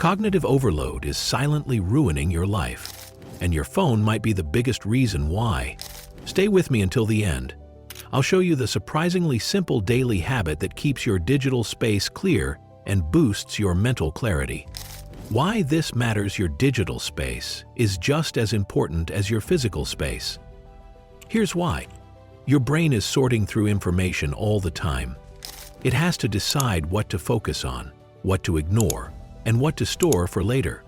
Cognitive overload is silently ruining your life, and your phone might be the biggest reason why. Stay with me until the end. I'll show you the surprisingly simple daily habit that keeps your digital space clear and boosts your mental clarity. Why this matters: your digital space is just as important as your physical space. Here's why. Your brain is sorting through information all the time. It has to decide what to focus on, what to ignore, and what to store for later.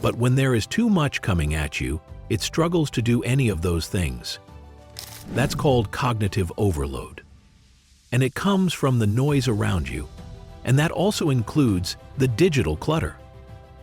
But when there is too much coming at you, it struggles to do any of those things. That's called cognitive overload. And it comes from the noise around you. And that also includes the digital clutter.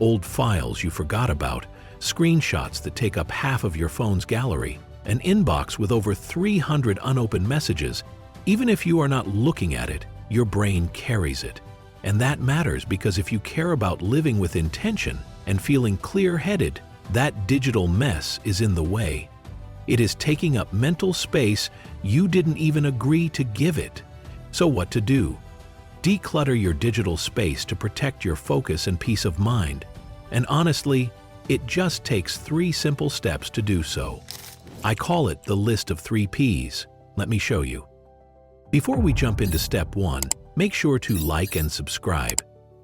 Old files you forgot about, screenshots that take up half of your phone's gallery, an inbox with over 300 unopened messages. Even if you are not looking at it, your brain carries it. And that matters because if you care about living with intention and feeling clear-headed, that digital mess is in the way. It is taking up mental space you didn't even agree to give it. So what to do? Declutter your digital space to protect your focus and peace of mind. And honestly, it just takes 3 simple steps to do so. I call it the list of 3 Ps. Let me show you. Before we jump into step 1, make sure to like and subscribe.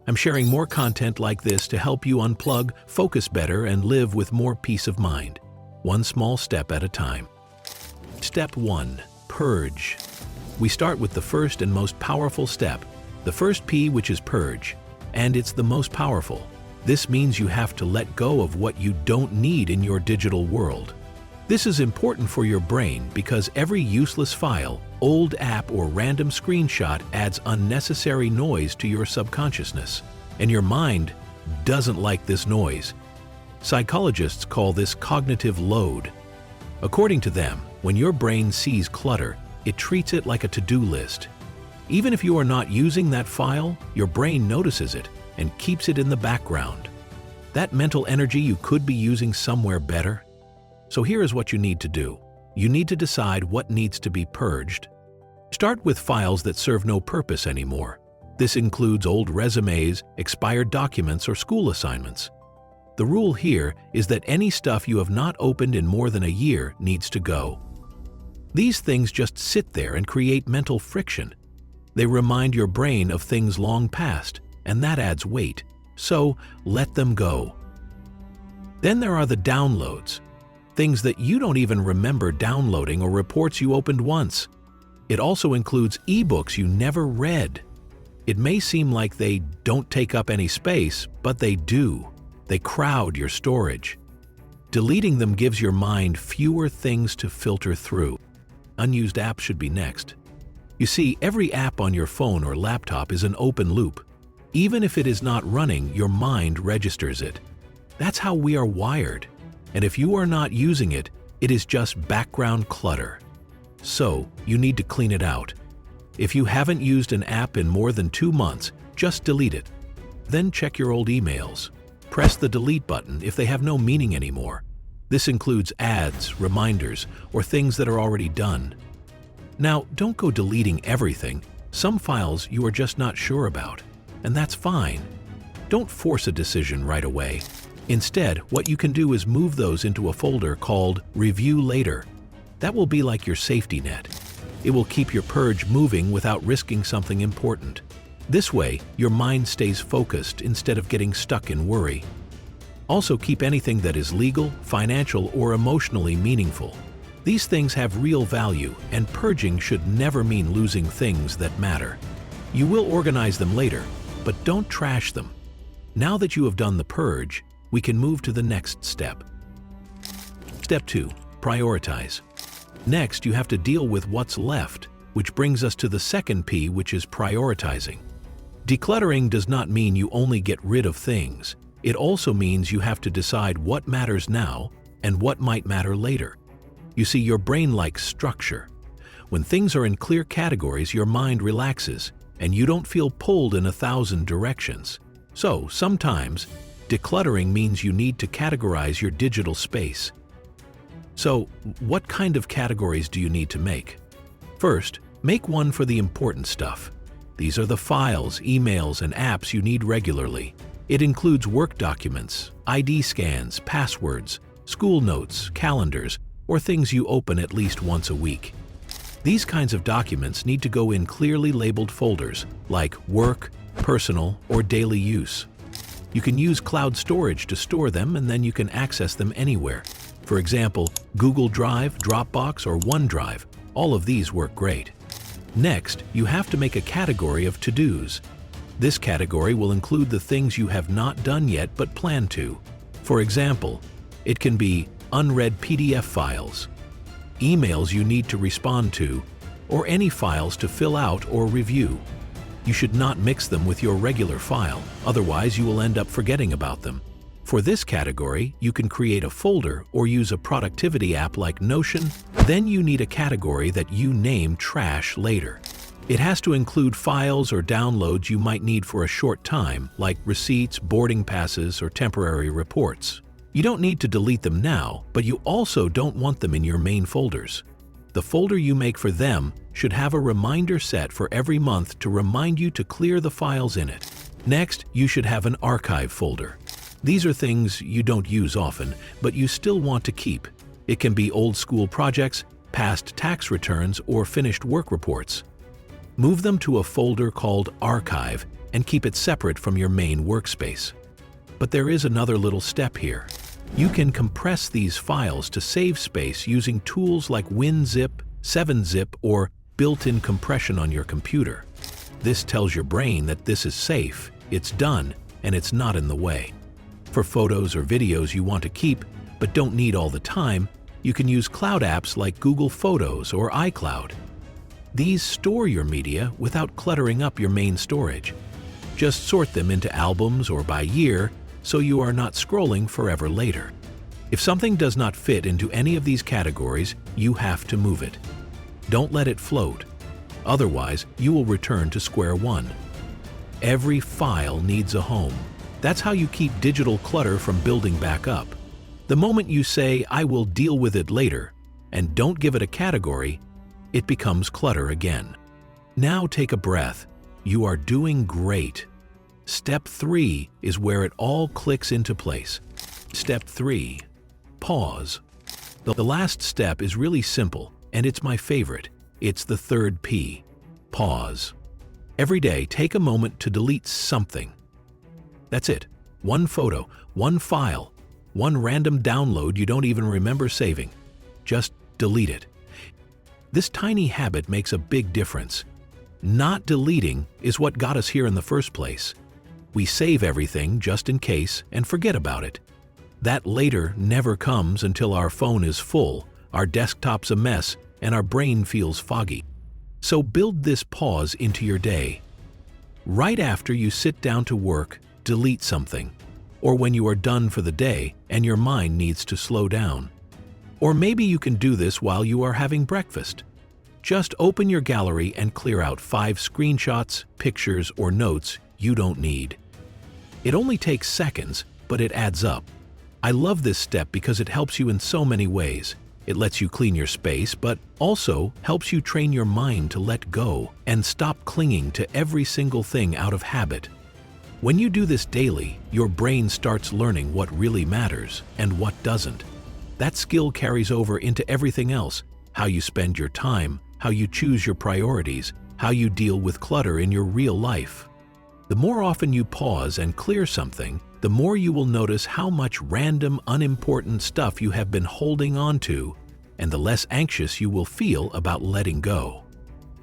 I'm sharing more content like this to help you unplug, focus better, and live with more peace of mind. One small step at a time. Step 1. Purge. We start with the first and most powerful step, the first P, which is purge, and it's the most powerful. This means you have to let go of what you don't need in your digital world. This is important for your brain because every useless file, old app, or random screenshot adds unnecessary noise to your subconsciousness. And your mind doesn't like this noise. Psychologists call this cognitive load. According to them, when your brain sees clutter, it treats it like a to-do list. Even if you are not using that file, your brain notices it and keeps it in the background. That mental energy you could be using somewhere better. So here is what you need to do. You need to decide what needs to be purged. Start with files that serve no purpose anymore. This includes old resumes, expired documents, or school assignments. The rule here is that any stuff you have not opened in more than a year needs to go. These things just sit there and create mental friction. They remind your brain of things long past, and that adds weight. So let them go. Then there are the downloads, things that you don't even remember downloading or reports you opened once. It also includes ebooks you never read. It may seem like they don't take up any space, but they do. They crowd your storage. Deleting them gives your mind fewer things to filter through. Unused apps should be next. You see, every app on your phone or laptop is an open loop. Even if it is not running, your mind registers it. That's how we are wired. And if you are not using it, it is just background clutter. So, you need to clean it out. If you haven't used an app in more than 2 months, just delete it. Then check your old emails. Press the delete button if they have no meaning anymore. This includes ads, reminders, or things that are already done. Now, don't go deleting everything. Some files you are just not sure about, and that's fine. Don't force a decision right away. Instead, what you can do is move those into a folder called Review Later. That will be like your safety net. It will keep your purge moving without risking something important. This way, your mind stays focused instead of getting stuck in worry. Also, keep anything that is legal, financial, or emotionally meaningful. These things have real value, and purging should never mean losing things that matter. You will organize them later, but don't trash them. Now that you have done the purge, we can move to the next step. Step 2. Prioritize. Next, you have to deal with what's left, which brings us to the second P, which is prioritizing. Decluttering does not mean you only get rid of things. It also means you have to decide what matters now and what might matter later. You see, your brain likes structure. When things are in clear categories, your mind relaxes, and you don't feel pulled in 1,000 directions. So, sometimes, decluttering means you need to categorize your digital space. So, what kind of categories do you need to make? First, make one for the important stuff. These are the files, emails, and apps you need regularly. It includes work documents, ID scans, passwords, school notes, calendars, or things you open at least once a week. These kinds of documents need to go in clearly labeled folders like work, personal, or daily use. You can use cloud storage to store them, and then you can access them anywhere. For example, Google Drive, Dropbox, or OneDrive. All of these work great. Next, you have to make a category of to-dos. This category will include the things you have not done yet but plan to. For example, it can be unread PDF files, emails you need to respond to, or any files to fill out or review. You should not mix them with your regular file, otherwise you will end up forgetting about them. For this category, you can create a folder or use a productivity app like Notion. Then you need a category that you name Trash later. It has to include files or downloads you might need for a short time, like receipts, boarding passes, or temporary reports. You don't need to delete them now, but you also don't want them in your main folders. The folder you make for them should have a reminder set for every month to remind you to clear the files in it. Next, you should have an archive folder. These are things you don't use often, but you still want to keep. It can be old school projects, past tax returns, or finished work reports. Move them to a folder called Archive and keep it separate from your main workspace. But there is another little step here. You can compress these files to save space using tools like WinZip, 7-Zip, or built-in compression on your computer. This tells your brain that this is safe, it's done, and it's not in the way. For photos or videos you want to keep but don't need all the time, you can use cloud apps like Google Photos or iCloud. These store your media without cluttering up your main storage. Just sort them into albums or by year so you are not scrolling forever later. If something does not fit into any of these categories, you have to move it. Don't let it float. Otherwise, you will return to square one. Every file needs a home. That's how you keep digital clutter from building back up. The moment you say, "I will deal with it later," and don't give it a category, it becomes clutter again. Now take a breath. You are doing great. Step 3 is where it all clicks into place. Step 3. Pause. The last step is really simple, and it's my favorite. It's the third P. Pause. Every day, take a moment to delete something. That's it. One photo, one file, one random download you don't even remember saving. Just delete it. This tiny habit makes a big difference. Not deleting is what got us here in the first place. We save everything just in case and forget about it. That later never comes until our phone is full, our desktop's a mess, and our brain feels foggy. So build this pause into your day. Right after you sit down to work, delete something. Or when you are done for the day and your mind needs to slow down. Or maybe you can do this while you are having breakfast. Just open your gallery and clear out 5 screenshots, pictures, or notes you don't need. It only takes seconds, but it adds up. I love this step because it helps you in so many ways. It lets you clean your space, but also helps you train your mind to let go and stop clinging to every single thing out of habit. When you do this daily, your brain starts learning what really matters and what doesn't. That skill carries over into everything else: how you spend your time, how you choose your priorities, how you deal with clutter in your real life. The more often you pause and clear something, the more you will notice how much random, unimportant stuff you have been holding on to, and the less anxious you will feel about letting go.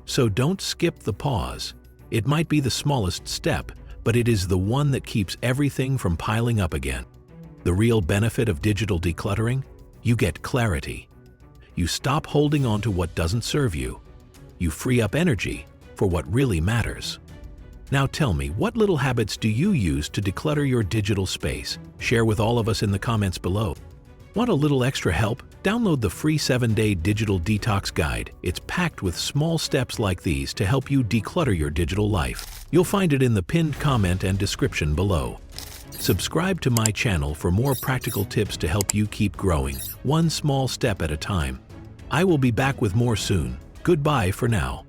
So don't skip the pause. It might be the smallest step, but it is the one that keeps everything from piling up again. The real benefit of digital decluttering? You get clarity. You stop holding on to what doesn't serve you. You free up energy for what really matters. Now tell me, what little habits do you use to declutter your digital space? Share with all of us in the comments below. Want a little extra help? Download the free 7-day digital detox guide. It's packed with small steps like these to help you declutter your digital life. You'll find it in the pinned comment and description below. Subscribe to my channel for more practical tips to help you keep growing, one small step at a time. I will be back with more soon. Goodbye for now.